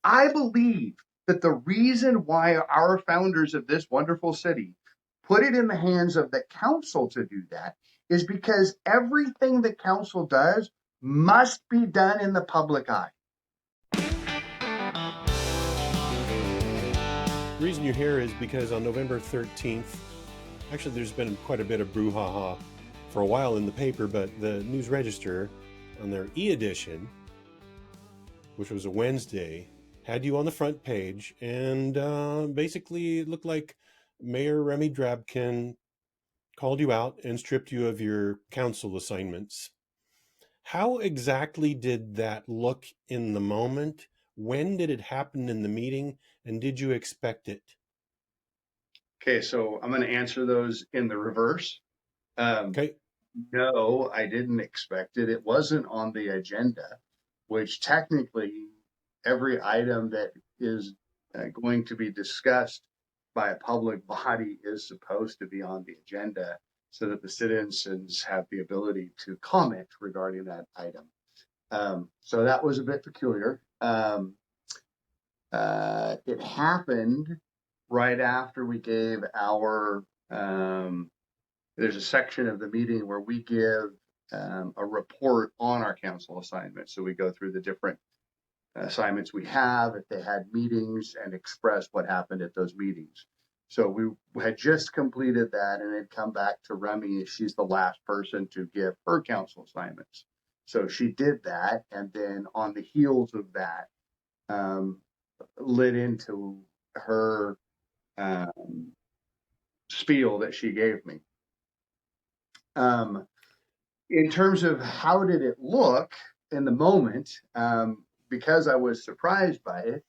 I believe that the reason why our founders of this wonderful city put it in the hands of the council to do that is because everything the council does must be done in the public eye. The reason you're here is because on November 13th, actually there's been quite a bit of brouhaha for a while in the paper, but the News Register on their e-edition, which was a Wednesday, had you on the front page, and basically it looked like Mayor Remy Drabkin called you out and stripped you of your council assignments. How exactly did that look in the moment? When did it happen in the meeting, and did you expect it? Okay, so I'm going to answer those in the reverse. Okay. No, I didn't expect it. It wasn't on the agenda, which technically every item that is going to be discussed by a public body is supposed to be on the agenda so that the citizens have the ability to comment regarding that item. So that was a bit peculiar. It happened right after we gave our there's a section of the meeting where we give a report on our council assignments. So we go through the different assignments we have, if they had meetings, and express what happened at those meetings. So we had just completed that and had come back to Remy. She's the last person to give her council assignments. So she did that. And then on the heels of that, lit into her spiel that she gave me. In terms of how did it look in the moment, because I was surprised by it,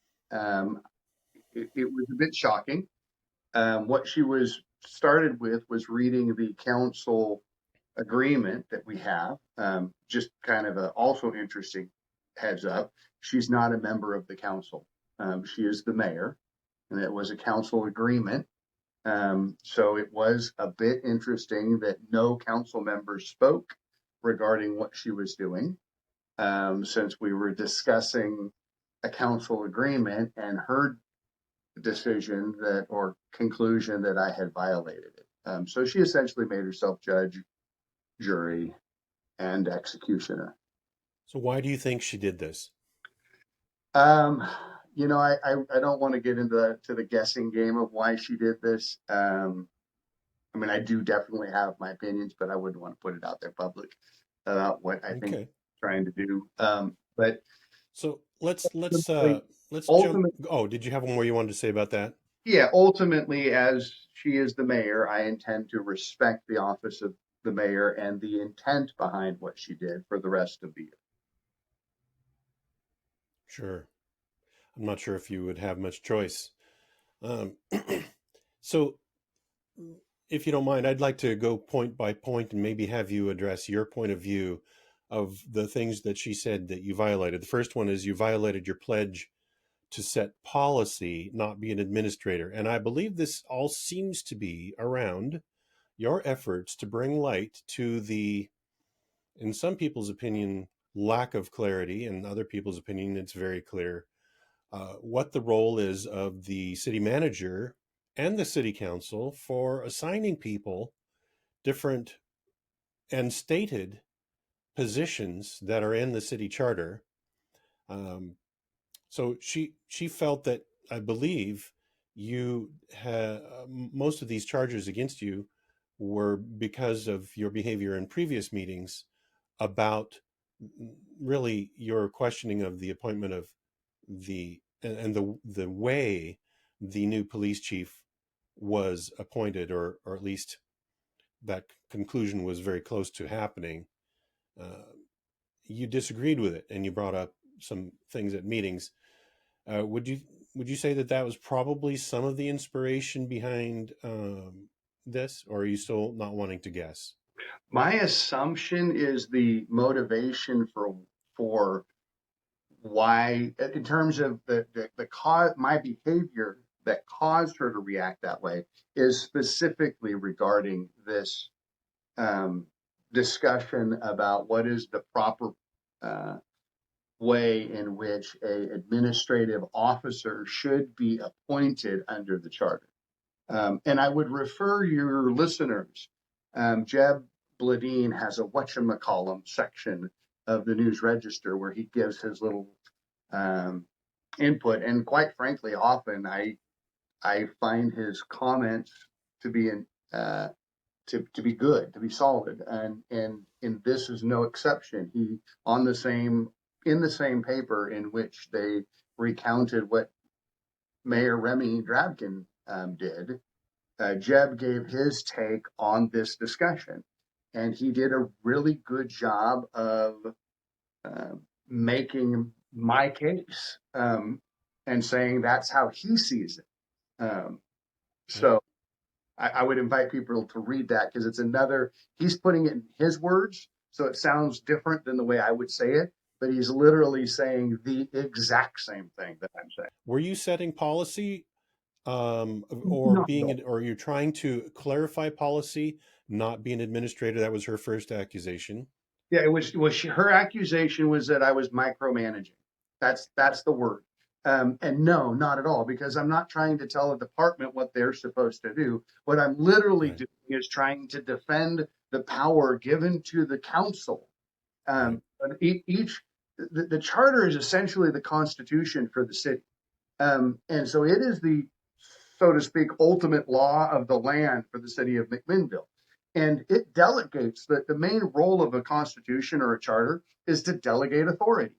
it was a bit shocking. What she was started with was reading the council agreement that we have. Just kind of a also interesting heads up. She's not a member of the council. She is the mayor, and it was a council agreement. So it was a bit interesting that no council members spoke regarding what she was doing, since we were discussing a council agreement and her decision that or conclusion that I had violated it. So she essentially made herself judge, jury, and executioner. So why do you think she did this? Um, I don't want to get into the guessing game of why she did this. I mean, I do definitely have my opinions, but I wouldn't want to put it out there public about what I think Okay. trying to do. But So let's ultimately, jump. ultimately, Oh, did you have one more you wanted to say about that? yeah, ultimately, as she is the mayor, I intend to respect the office of the mayor and the intent behind what she did for the rest of the year. Sure. I'm not sure if you would have much choice. Um, so, if you don't mind, I'd like to go point by point and maybe have you address your point of view of the things that she said that you violated. The first one is you violated your pledge to set policy, not be an administrator. And I believe this all seems to be around your efforts to bring light to the, in some people's opinion, lack of clarity, in other people's opinion, it's very clear what the role is of the city manager and the city council for assigning people different and stated positions that are in the city charter. Um, so she felt that, I believe, you had most of these charges against you were because of your behavior in previous meetings about really your questioning of the appointment of the and the way the new police chief was appointed, or at least that conclusion was very close to happening. Uh, you disagreed with it, and you brought up some things at meetings. Would you say that that was probably some of the inspiration behind this, or are you still not wanting to guess? My assumption is the motivation for why, in terms of the cause, my behavior that caused her to react that way is specifically regarding this discussion about what is the proper uh, way in which a administrative officer should be appointed under the charter. And I would refer your listeners, Jeb Bladine has a whatchamacallum section of the News Register where he gives his little input. And quite frankly, often I find his comments to be to be good, to be solid, and this is no exception. He on the same in the same paper in which they recounted what Mayor Remy Drabkin did. Jeb gave his take on this discussion, and he did a really good job of uh, making my case and saying that's how he sees it. Okay. So I would invite people to read that because it's another, he's putting it in his words, so it sounds different than the way I would say it, but he's literally saying the exact same thing that I'm saying. Were you setting policy, or Not at being, all. or you're trying to clarify policy, not be an administrator? That was her first accusation. Yeah, her accusation was that I was micromanaging. That's the word. And no, not at all, because I'm not trying to tell a department what they're supposed to do. What I'm literally Right. doing is trying to defend the power given to the council. Right. But the charter is essentially the constitution for the city. And so it is the, so to speak, ultimate law of the land for the city of McMinnville. And it delegates that the main role of a constitution or a charter is to delegate authority.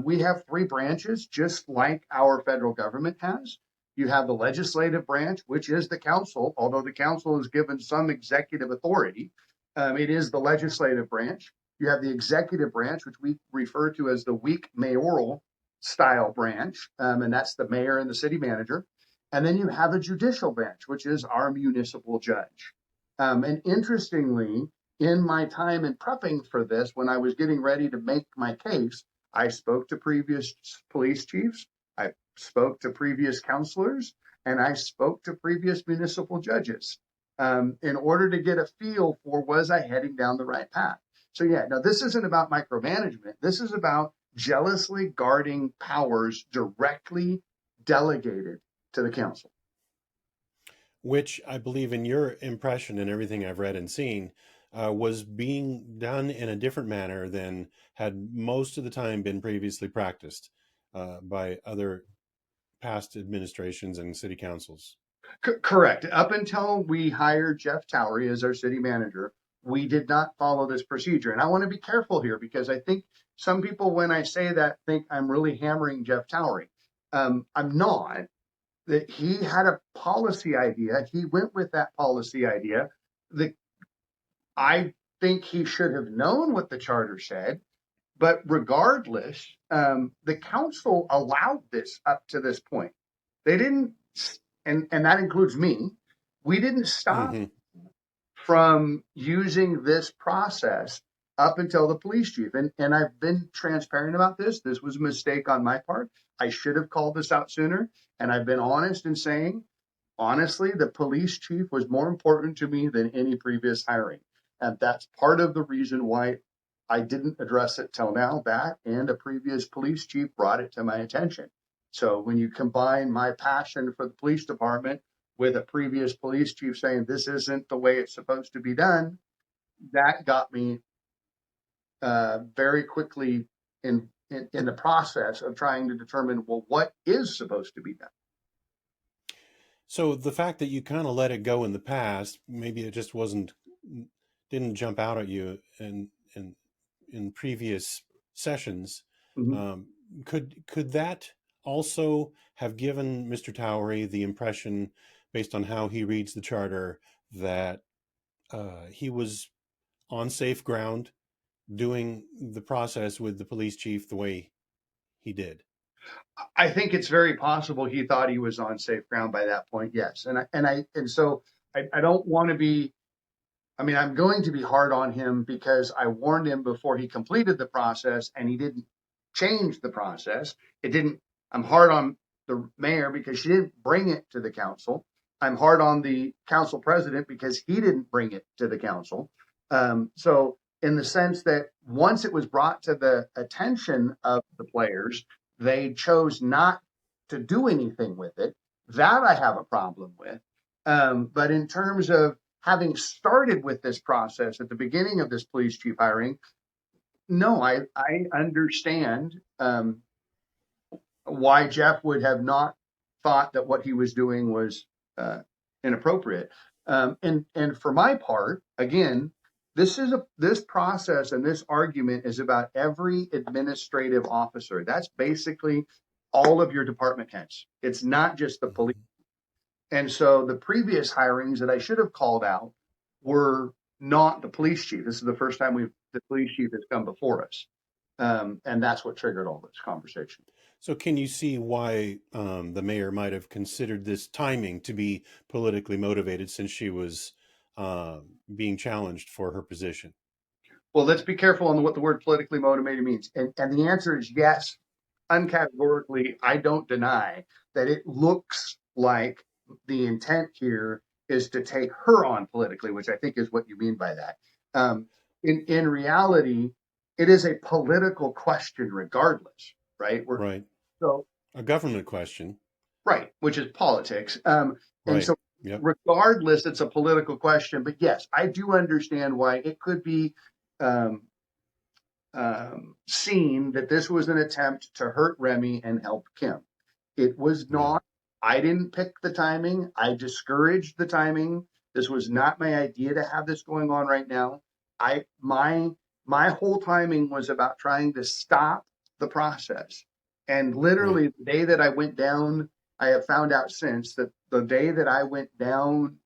We have three branches, just like our federal government has. You have the legislative branch, which is the council, although the council is given some executive authority. It is the legislative branch. You have the executive branch, which we refer to as the weak mayoral style branch, and that's the mayor and the city manager. And then you have a judicial branch, which is our municipal judge. And interestingly, in my time in prepping for this, when I was getting ready to make my case, I spoke to previous police chiefs, I spoke to previous counselors, and I spoke to previous municipal judges in order to get a feel for was I heading down the right path. So yeah, now this isn't about micromanagement. This is about jealously guarding powers directly delegated to the council. Which I believe, in your impression and everything I've read and seen, was being done in a different manner than had most of the time been previously practiced by other past administrations and city councils. Correct. Up until we hired Jeff Towery as our city manager, we did not follow this procedure. And I want to be careful here because I think some people, when I say that, think I'm really hammering Jeff Towery. I'm not. That he had a policy idea. He went with that policy idea. The I think he should have known what the charter said, but regardless, the council allowed this up to this point. They didn't, and that includes me. We didn't stop Mm-hmm. from using this process up until the police chief. And I've been transparent about this. This was a mistake on my part. I should have called this out sooner. And I've been honest in saying, honestly, the police chief was more important to me than any previous hiring. And that's part of the reason why I didn't address it till now. That and a previous police chief brought it to my attention. So when you combine my passion for the police department with a previous police chief saying this isn't the way it's supposed to be done, that got me very quickly in the process of trying to determine, well, what is supposed to be done. So the fact that you kind of let it go in the past, maybe it just didn't jump out at you in previous sessions. Mhm. Um, could that also have given Mr. Towery the impression, based on how he reads the charter, that he was on safe ground doing the process with the police chief the way he did? I think it's very possible he thought he was on safe ground by that point. Yes, and so I don't want to be. I mean, I'm going to be hard on him because I warned him before he completed the process, and he didn't change the process. It didn't. I'm hard on the mayor because she didn't bring it to the council. I'm hard on the council president because he didn't bring it to the council. So in the sense that once it was brought to the attention of the players, they chose not to do anything with it. That I have a problem with. But in terms of having started with this process at the beginning of this police chief hiring, no, I understand why Jeff would have not thought that what he was doing was uh, inappropriate. And for my part, again, this process and this argument is about every administrative officer. That's basically all of your department heads. It's not just the police. Mhm. And so the previous hirings that I should have called out were not the police chief. This is the first time the police chief has come before us. And that's what triggered all this conversation. So, can you see why the mayor might have considered this timing to be politically motivated since she was uh, being challenged for her position? Well, let's be careful on what the word politically motivated means. And the answer is yes. Uncategorically, I don't deny that it looks like the intent here is to take her on politically, which I think is what you mean by that. Um, in reality, it is a political question regardless, right? Right. So A government question. right, which is politics. And Right. so Yep. regardless, it's a political question. But yes, I do understand why it could be um, seen that this was an attempt to hurt Remy and help Kim. It was Yeah. not. I didn't pick the timing. I discouraged the timing. This was not my idea to have this going on right now. I my whole timing was about trying to stop the process. And Right. literally the day that I went down, I have found out since that the day that I went down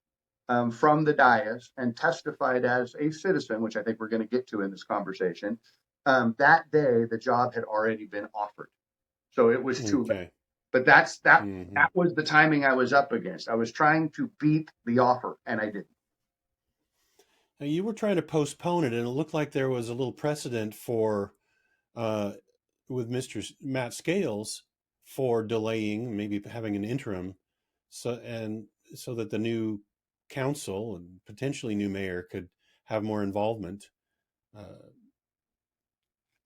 from the dais and testified as a citizen, which I think we're going to get to in this conversation, that day the job had already been offered. So it was too late. Okay. But Hmm. that was the timing I was up against. I was trying to beat the offer, and I didn't. Now, you were trying to postpone it, and it looked like there was a little precedent for uh, with Matt Scales for delaying, maybe having an interim, so that the new council and potentially new mayor could have more involvement. Uh,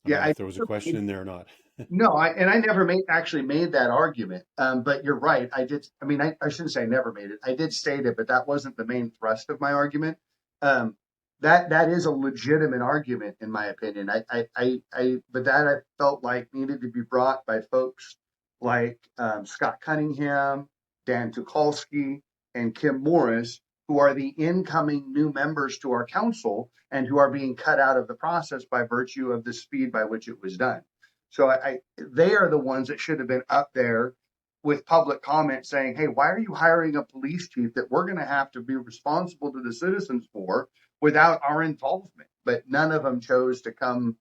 I don't Yeah, know if there was a question in there or not. no, I never actually made that argument. But you're right. I did. I mean, I shouldn't say I never made it. I did state it, but that wasn't the main thrust of my argument. Um, that is a legitimate argument in my opinion. But that I felt like needed to be brought by folks like Scott Cunningham, Dan Tukolsky, and Kim Morris, who are the incoming new members to our council and who are being cut out of the process by virtue of the speed by which it was done. So they are the ones that should have been up there with public comment saying, hey, why are you hiring a police chief that we're going to have to be responsible to the citizens for without our involvement? But none of them chose to come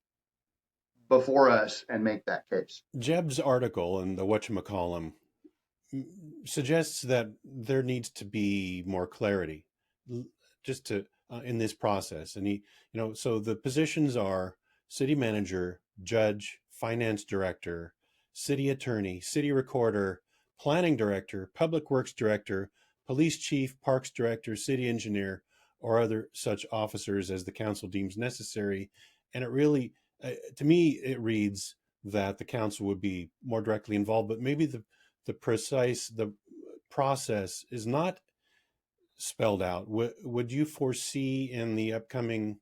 before us and make that case. Jeb's article in the whatchamacallum suggests that there needs to be more clarity just to in this process. And so the positions are city manager, judge, finance director, city attorney, city recorder, planning director, public works director, police chief, parks director, city engineer, or other such officers as the council deems necessary. And it really, to me, it reads that the council would be more directly involved, but maybe the process is not spelled out. Would you foresee in the upcoming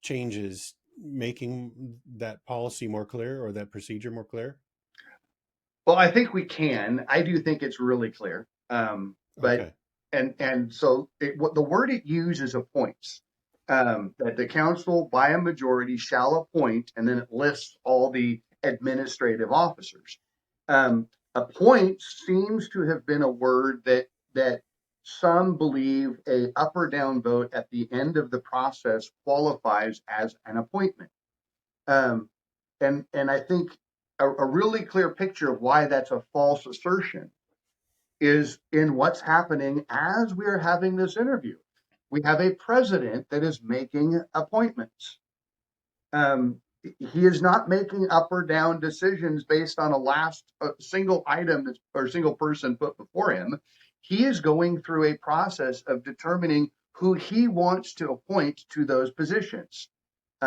changes making that policy more clear or that procedure more clear? Well, I think we can. I do think it's really clear. But Okay. and so what the word it uses appoints. That the council by a majority shall appoint, and then it lists all the administrative officers. Appoint seems to have been a word that some believe a up or down vote at the end of the process qualifies as an appointment. Um, and I think a really clear picture of why that's a false assertion is in what's happening as we're having this interview. We have a president that is making appointments. Um, he is not making up or down decisions based on a single item or single person put before him. He is going through a process of determining who he wants to appoint to those positions.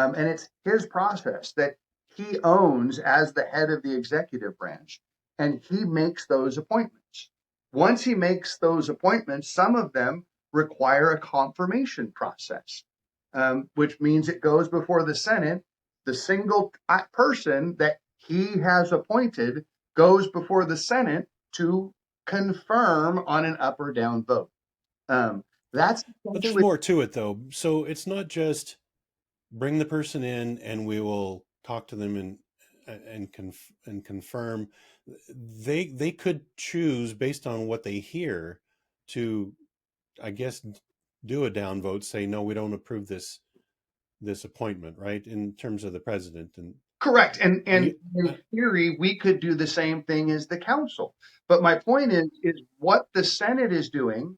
And it's his process that he owns as the head of the executive branch, and he makes those appointments. Once he makes those appointments, some of them require a confirmation process, which means it goes before the Senate. The single person that he has appointed goes before the Senate to confirm on an up or down vote. Um, that's But there's essentially more to it though. So it's not just bring the person in and we will talk to them and confirm. They could choose based on what they hear to, I guess, do a downvote, say no, we don't approve this appointment, right? In terms of the president correct. and And in theory, we could do the same thing as the council. But my point is what the Senate is doing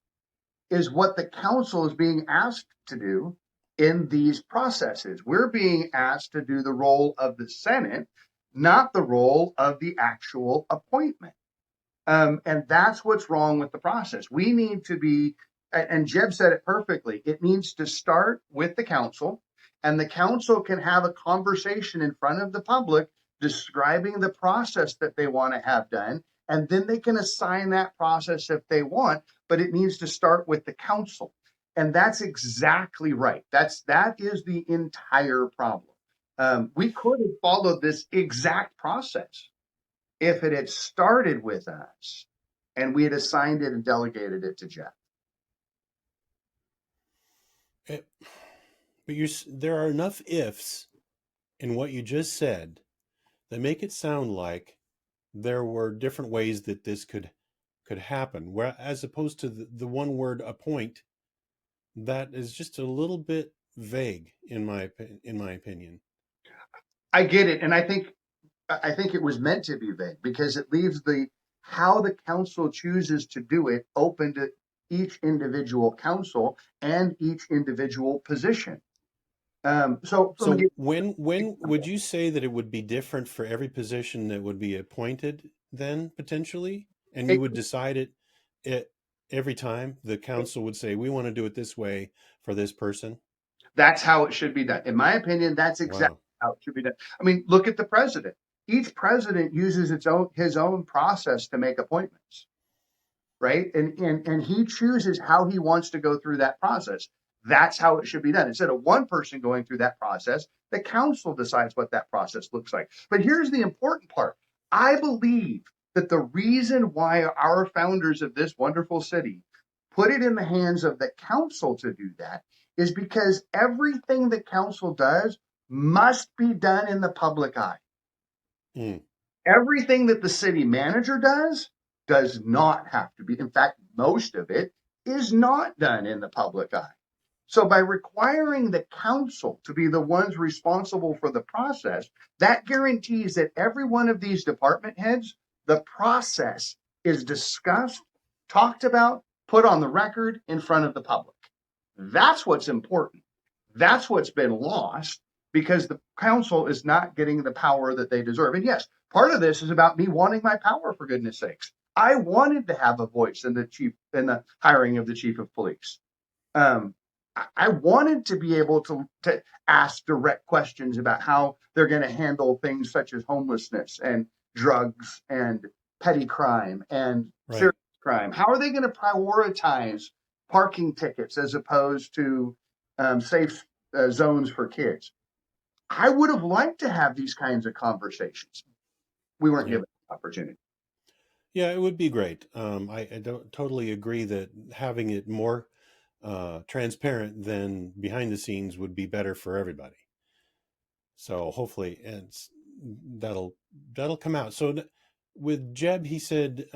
is what the council is being asked to do in these processes. We're being asked to do the role of the Senate, not the role of the actual appointment. And that's what's wrong with the process. We need to be, and Jeb said it perfectly, it needs to start with the council, and the council can have a conversation in front of the public describing the process that they want to have done, and then they can assign that process if they want, but it needs to start with the council. And that's exactly right. That is the entire problem. We could have followed this exact process if it had started with us and we had assigned it and delegated it to Jeff. it, but there are enough ifs in what you just said that make it sound like there were different ways that this could happen, where as opposed to the one word appoint, that is just a little bit vague in my opinion. I get it, and I think it was meant to be vague because it leaves the how the council chooses to do it open to each individual council and each individual position. So let me So give you when an would example. you say that it would be different for every position that would be appointed then potentially, and you It, would decide it every time the council would say we want to do it this way for this person? that's how it should be done. In my opinion, that's exactly Wow. how it should be done. I mean, look at the president. Each president uses his own process to make appointments, right? And he chooses how he wants to go through that process. That's how it should be done. Instead of one person going through that process, the council decides what that process looks like. But here's the important part. I believe that the reason why our founders of this wonderful city put it in the hands of the council to do that is because everything the council does must be done in the public eye. Mm, Everything that the city manager does not have to be. In fact, most of it is not done in the public eye. So by requiring the council to be the ones responsible for the process, that guarantees that every one of these department heads, the process is discussed, talked about, put on the record in front of the public. That's what's important. That's what's been lost because the council is not getting the power that they deserve. And yes, part of this is about me wanting my power, for goodness sakes. I wanted to have a voice in the hiring of the chief of police. Um, I wanted to be able to ask direct questions about how they're going to handle things such as homelessness and drugs and petty crime and serious right. crime. How are they going to prioritize parking tickets as opposed to safe zones for kids? I would have liked to have these kinds of conversations. We weren't Yeah. given the opportunity. Yeah, it would be great. I don't totally agree that having it more transparent than behind the scenes would be better for everybody. So hopefully, that'll that'll come out. So with Jeb, he said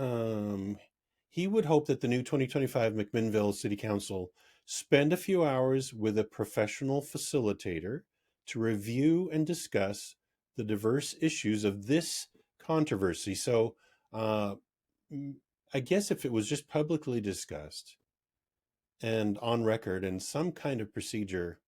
he would hope that the new 2025 McMinnville City Council spend a few hours with a professional facilitator to review and discuss the diverse issues of this controversy. So uh, I guess if it was just publicly discussed and on record and some kind of procedure,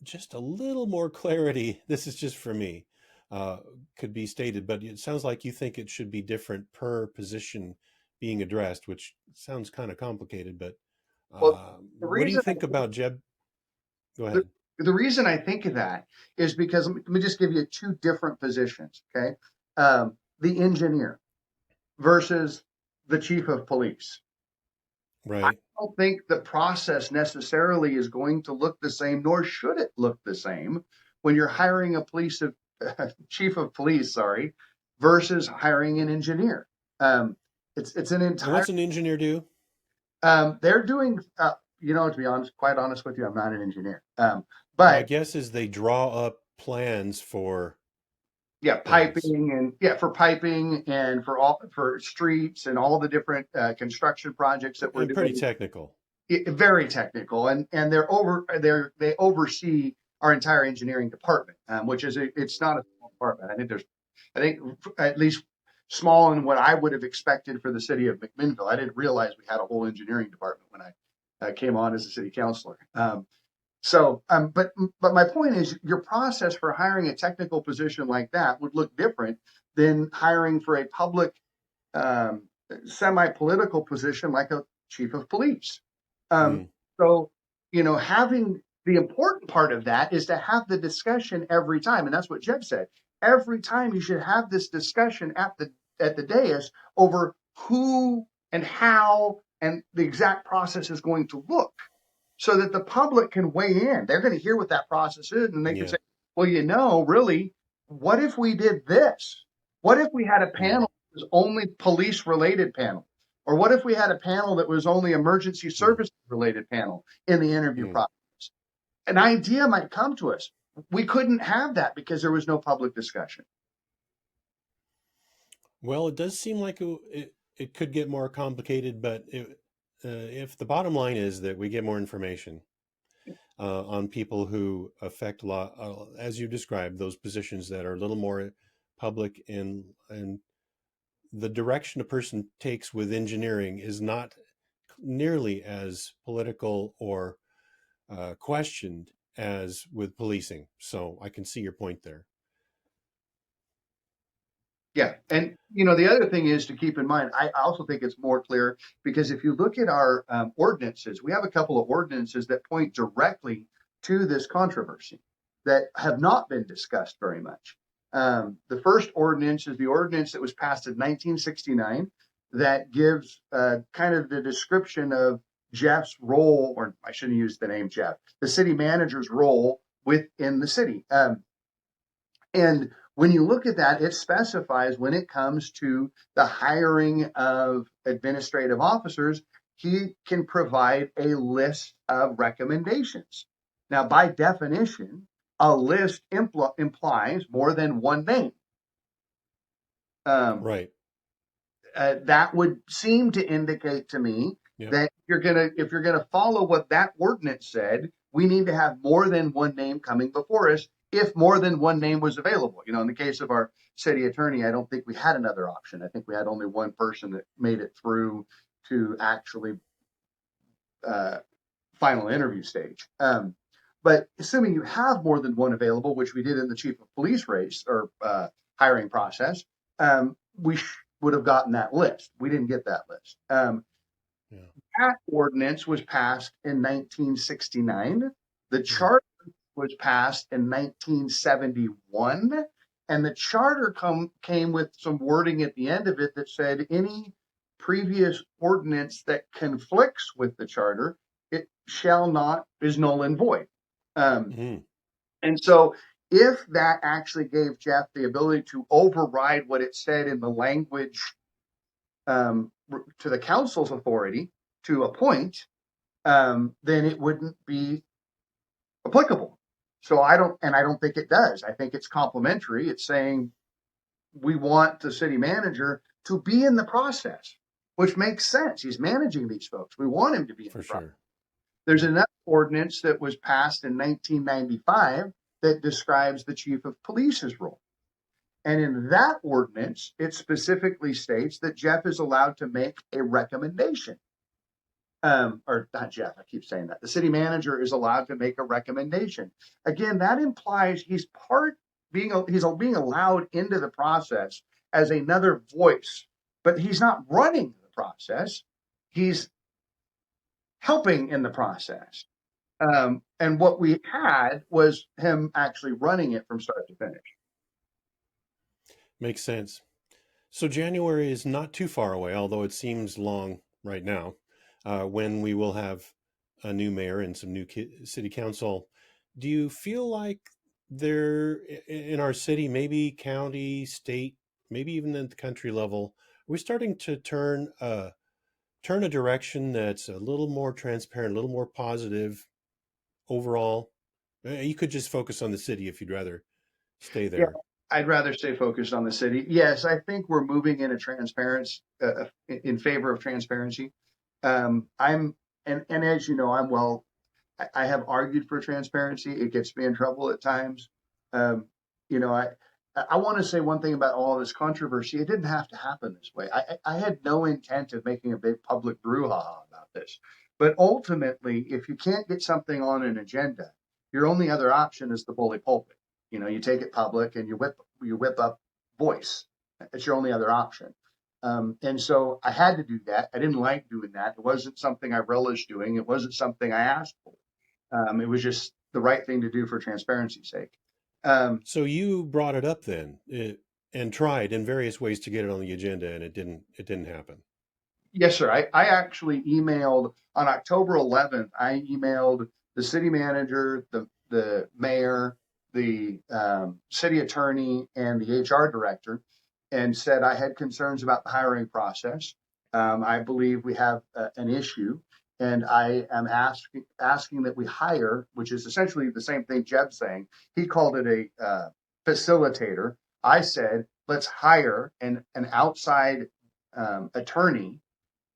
just a little more clarity. This is just for me, uh, could be stated, but it sounds like you think it should be different per position being addressed, which sounds kind of complicated. But Well, the what do you reason think about Jeb? Go the, ahead. The reason I think of that is because let me just give you two different positions. Okay. The engineer versus the chief of police. I Right. don't think the process necessarily is going to look the same, nor should it look the same when you're hiring a chief of police, sorry, versus hiring an engineer. Um, it's an And entire. what's an engineer do? They're doing. To be honest, quite honest with you, I'm not an engineer. My But guess is they draw up plans for yeah, things. piping and for piping and for streets and all the different construction projects that we're And pretty doing. technical. Very technical, and they oversee our entire engineering department, which is it's not a small department. I think at least small in what I would have expected for the city of McMinnville. I didn't realize we had a whole engineering department when I came on as a city councilor. But my point is, your process for hiring a technical position like that would look different than hiring for a public, um, semi-political position like a chief of police. Um, Mm, so, having the important part of that is to have the discussion every time, and that's what Jeb said. Every time you should have this discussion at the dais over who and how and the exact process is going to look so that the public can weigh in. They're going to hear what that process is and they can yeah. say, well, really, what if we did this? What if we had a Mm, panel that was only police related panel? Or what if we had a panel that was only emergency mm, service related panel in the interview mm. process? An idea might come to us. We couldn't have that because there was no public discussion. Well, it does seem like it could get more complicated, but if the bottom line is that we get more information on people who affect law, as you described, those positions that are a little more public and the direction a person takes with engineering is not nearly as political or questioned as with policing. So I can see your point there. Yeah. And, the other thing is to keep in mind, I also think it's more clear because if you look at our ordinances, we have a couple of ordinances that point directly to this controversy that have not been discussed very much. The first ordinance is the ordinance that was passed in 1969 that gives kind of the description of Jeff's role, or I shouldn't use the name Jeff, the city manager's role within the city. And when you look at that, it specifies when it comes to the hiring of administrative officers, he can provide a list of recommendations. Now, by definition, a list implies more than one name. Um, Right. that would seem to indicate to me Yep. that if you're gonna follow what that ordinance said, we need to have more than one name coming before us if more than one name was available. In the case of our city attorney, I don't think we had another option. I think we had only one person that made it through to actually uh, final interview stage. But assuming you have more than one available, which we did in the chief of police race or hiring process, we would have gotten that list. We didn't get that list. Yeah. That ordinance was passed in 1969. The Mm. charter was passed in 1971. And the charter came with some wording at the end of it that said any previous ordinance that conflicts with the charter, it shall not, is null and void. Um, Mm. and so if that actually gave Jeff the ability to override what it said in the language to the council's authority to appoint, then it wouldn't be applicable. So I don't think it does. I think it's complementary. It's saying we want the city manager to be in the process, which makes sense. He's managing these folks. We want him to be in For the process. sure. There's Yeah. another ordinance that was passed in 1995 that describes the chief of police's role. And in that ordinance, it specifically states that Jeff is allowed to make a recommendation. Or not Jeff, I keep saying that. The city manager is allowed to make a recommendation. Again, that implies he's being allowed into the process as another voice, but he's not running the process. He's helping in the process. And what we had was him actually running it from start to finish. Makes sense. So January is not too far away, although it seems long right now, when we will have a new mayor and some new city council. Do you feel like there in our city, maybe county, state, maybe even at the country level, we're starting to turn a direction that's a little more transparent, a little more positive overall? You could just focus on the city if you'd rather stay Yeah, there. I'd rather stay focused on the city. Yes, I think we're moving in a transparency in favor of transparency. I'm and as you know, I'm well. I have argued for transparency. It gets me in trouble at times. Um, you know, I want to say one thing about all this controversy. It didn't have to happen this way. I had no intent of making a big public brouhaha about this. But ultimately, if you can't get something on an agenda, your only other option is the bully pulpit. You know, you take it public and you whip up voice. It's your only other option. And so I had to do that. I didn't like doing that. It wasn't something I relished doing. It wasn't something I asked for. It was just the right thing to do for transparency's sake. Um, So you brought it up then, and tried in various ways to get it on the agenda, and it didn't happen. yes, sir. I actually emailed on October 11th. I emailed the city manager, the mayor, the city attorney, and the HR director, and said I had concerns about the hiring process. I believe we have an issue, and I am asking that we hire, which is essentially the same thing Jeb's saying. He called it a facilitator. I said let's hire an outside attorney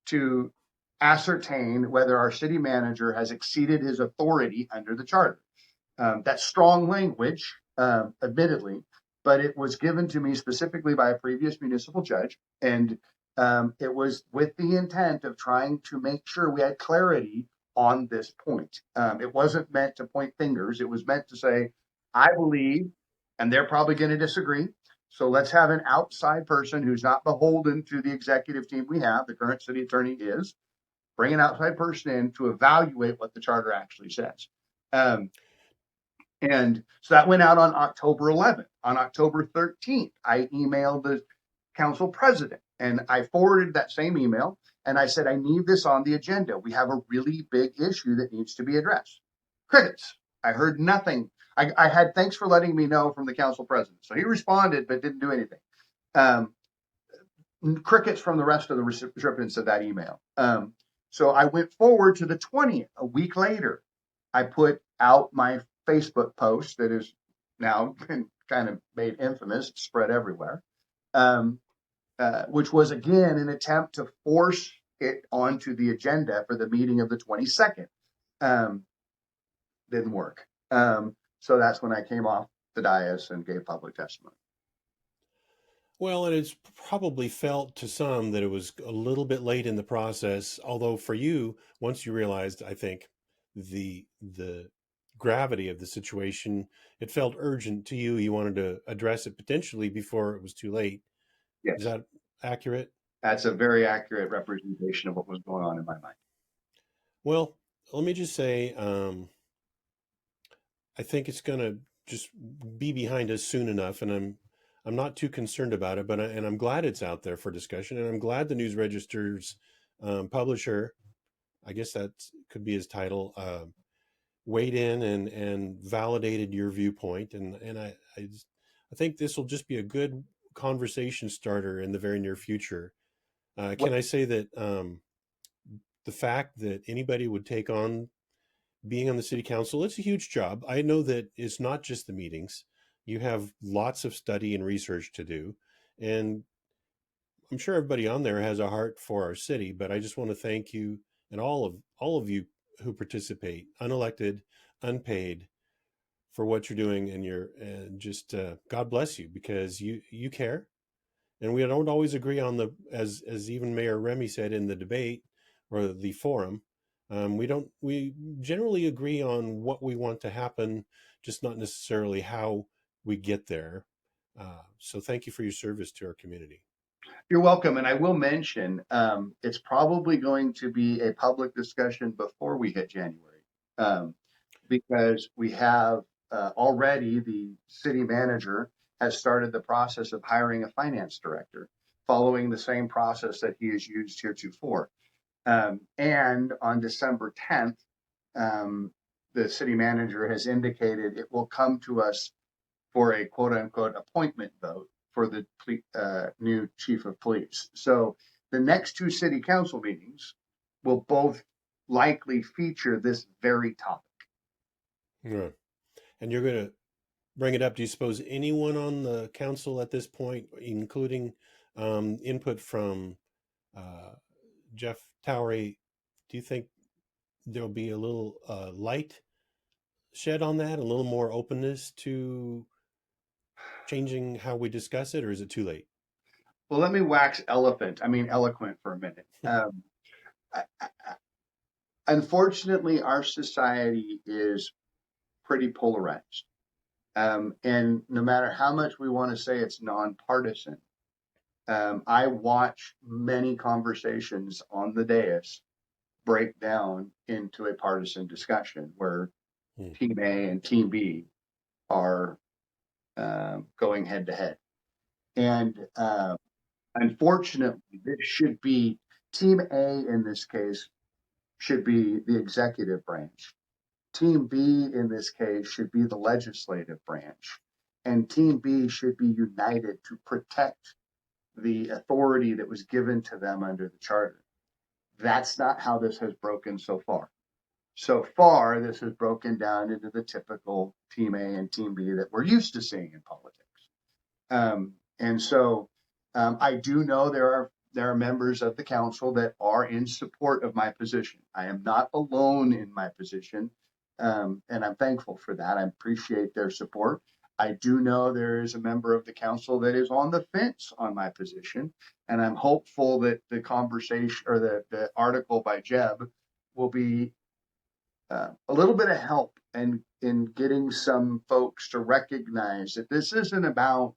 to ascertain whether our city manager has exceeded his authority under the charter. That's strong language, admittedly, but it was given to me specifically by a previous municipal judge. And it was with the intent of trying to make sure we had clarity on this point. It wasn't meant to point fingers, it was meant to say, I believe, and they're probably going to disagree. So let's have an outside person who's not beholden to the executive team we have. The current city attorney is. Bring an outside person in to evaluate what the charter actually says. Um, and so that went out on October 11th. On October 13th, I emailed the council president and I forwarded that same email and I said, I need this on the agenda. We have a really big issue that needs to be addressed. Crickets. I heard nothing. I had thanks for letting me know from the council president. So he responded, but didn't do anything. Um, Crickets from the rest of the recipients of that email. So I went forward to the 20th, a week later. I put out my Facebook post that is now been kind of made infamous, spread everywhere, um, which was again an attempt to force it onto the agenda for the meeting of the 22nd. Um, didn't work. So that's when I came off the dais and gave public testimony. Well, and it's probably felt to some that it was a little bit late in the process, although for you, once you realized, I think, the gravity of the situation, it felt urgent to you. You wanted to address it potentially before it was too late. Is Yes, that accurate? that's a very accurate representation of what was going on in my mind. Well, let me just say, I think it's going to just be behind us soon enough, and I'm not too concerned about it. And I'm glad it's out there for discussion, and I'm glad the News Register's publisher, I guess that could be his title, weighed in and validated your viewpoint, and I think this will just be a good conversation starter in the very near future. Can What I say that the fact that anybody would take on being on the city council, it's a huge job. I know that it's not just the meetings. You have lots of study and research to do. And I'm sure everybody on there has a heart for our city, but I just want to thank you and all of you who participate, unelected, unpaid, for what you're doing and just God bless you because you care. And we don't always agree on the as even Mayor Remy said in the debate or the forum. We generally agree on what we want to happen, just not necessarily how we get there. So thank you for your service to our community. You're welcome. And I will mention it's probably going to be a public discussion before we hit January. Um, because we have already the city manager has started the process of hiring a finance director, following the same process that he has used heretofore. And on December 10th, the city manager has indicated it will come to us for a quote unquote appointment vote for the new chief of police. So the next two city council meetings will both likely feature this very topic. Yeah. And you're going to bring it up. Do you suppose anyone on the council at this point, including input from Jeff Towery, do you think there'll be a little light shed on that, a little more openness to changing how we discuss it, or is it too late? Well, let me wax eloquent for a minute. Unfortunately, our society is pretty polarized. And no matter how much we want to say it's nonpartisan, I watch many conversations on the dais break down into a partisan discussion where Team A and Team B are going head to head. And unfortunately, this should be Team A in this case should be the executive branch. Team B in this case should be the legislative branch. And Team B should be united to protect the authority that was given to them under the charter. That's not how this has broken so far. So far, this has broken down into the typical Team A and Team B that we're used to seeing in politics. And so I do know there are members of the council that are in support of my position. I am not alone in my position, and I'm thankful for that. I appreciate their support. I do know there is a member of the council that is on the fence on my position, and I'm hopeful that the conversation or the article by Jeb will be a little bit of help in getting some folks to recognize that this isn't about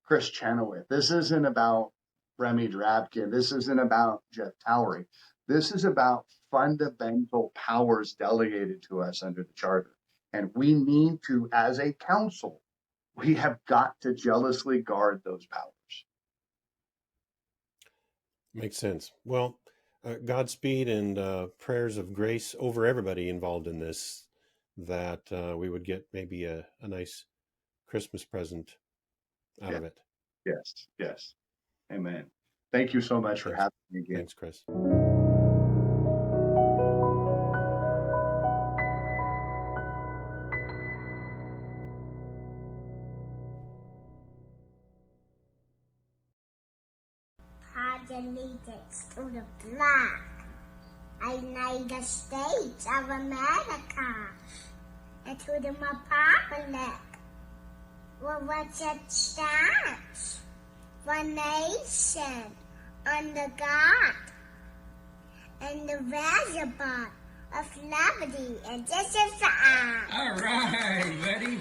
Chris Chenoweth. This isn't about Remy Drabkin. This isn't about Jeff Towery. This is about fundamental powers delegated to us under the charter. And we need to, as a council, we have got to jealously guard those powers. Makes sense. Well, Godspeed and prayers of grace over everybody involved in this, that we would get maybe a nice Christmas present out of it. Yes, yes. Amen. Thank you so much for having me again. Thanks, Chris. Pledge allegiance to the flag of the United States of America and to the republic for which it stands, one nation, under God, indivisible, of liberty and justice for all. All right, ready?